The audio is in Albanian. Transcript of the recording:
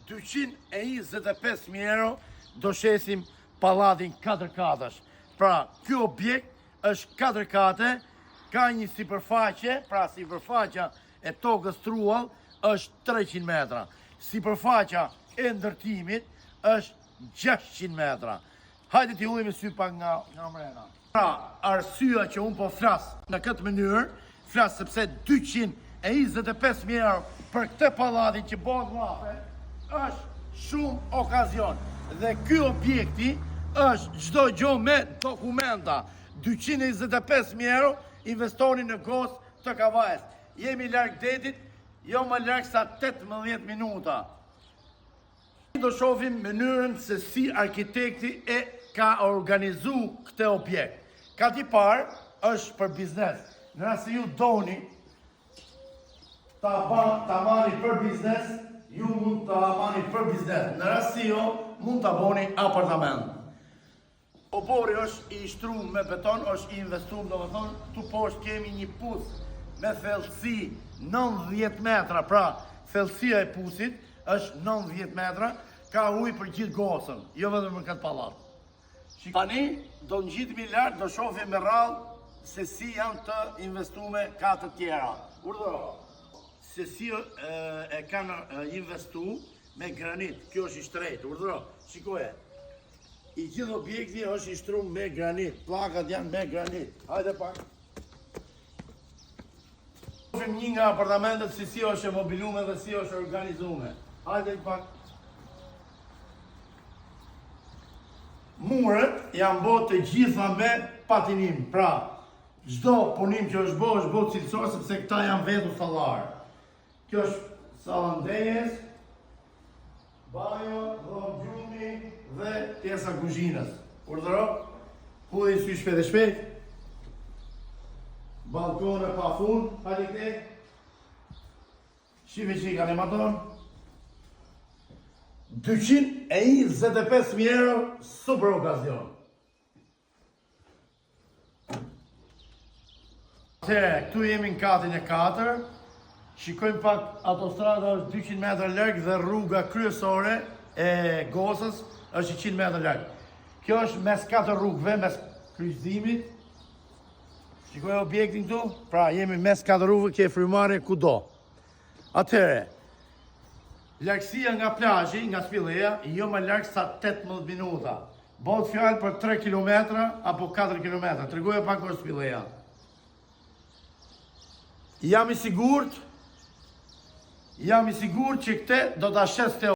225.000 euro do shesim pallatin 4 katësh. Pra, ky objekt është 4 kate, ka një sipërfaqe, pra sipërfaqja e tokës truall është 300 metra. Sipërfaqja e ndërtimit është 600 metra. Hajde t'i ullim sy pak nga mrena. Pra, arsyeja që unë po flas në këtë mënyrë, flas sepse 225.000 euro për këtë pallatin që bëhet llafe, është shumë okazion. Dhe ky objekti është çdo gjë me dokumenta. 225.000 euro investori në gosë të Kavajës. Jemi larg detit, jo më larg sa 18 minuta. Do shohim mënyrën se si arkitekti e ka organizu këtë objekt. Kati parë është për biznes. Në rast se ju doni ta marrni për biznes, ju mund ta marrni për biznes. Në rast se jo, mund ta bëni apartament. Obori është i shtruar me beton, është i investuar, domethënë, tu poshtë kemi një pus me thellësi 90 metra, pra thellësia e pusit është 90 metra, ka ujë për gjithë gosën, jo vetëm për këtë pallat. Tani do ngjitemi lart, do shohim me radhë se si janë të investuar katë të tjera. Urdhëro. Se si e kanë investuar me granit. Kjo është i shtrenjtë, urdhëro. Shikoje. I gjithë objekti është i shtruar me granit. Pllakat janë me granit. Hajde pak. Shohim një nga apartamentet si është e mobiluar dhe si është organizuar. Hajde pak. Muret janë bërë të gjitha me patinim, pra çdo punim që është bërë cilësor sepse këta janë vetë sallar. Kjo është salla ndejes, banjo, dhomë gjumi dhe pjesa kuzhinës. Urdhëro, hudhi sy shpejt e shpejt. Balkone pa fund, hajde këtej. Shive që i kanë ematon. 225.000 euro, super okazion. Këtu jemi në katin e 4. Shikojmë pak, autostrada është 200 metra larg dhe rruga kryesore e Gosës është 100 metra larg. Kjo është mes 4 rrugëve, mes kryqëzimit. Shikoj objektin këtu, pra jemi mes 4 rrugëve, ke frymëmarrje kudo. Atëherë, largësia nga plazhi, nga Spilleja, jo më larg sa 18 minuta. Bëhet fjalë për 3 km apo 4 km. Tregoja pak për Spilleja. Jam i sigurt që këtë do ta shes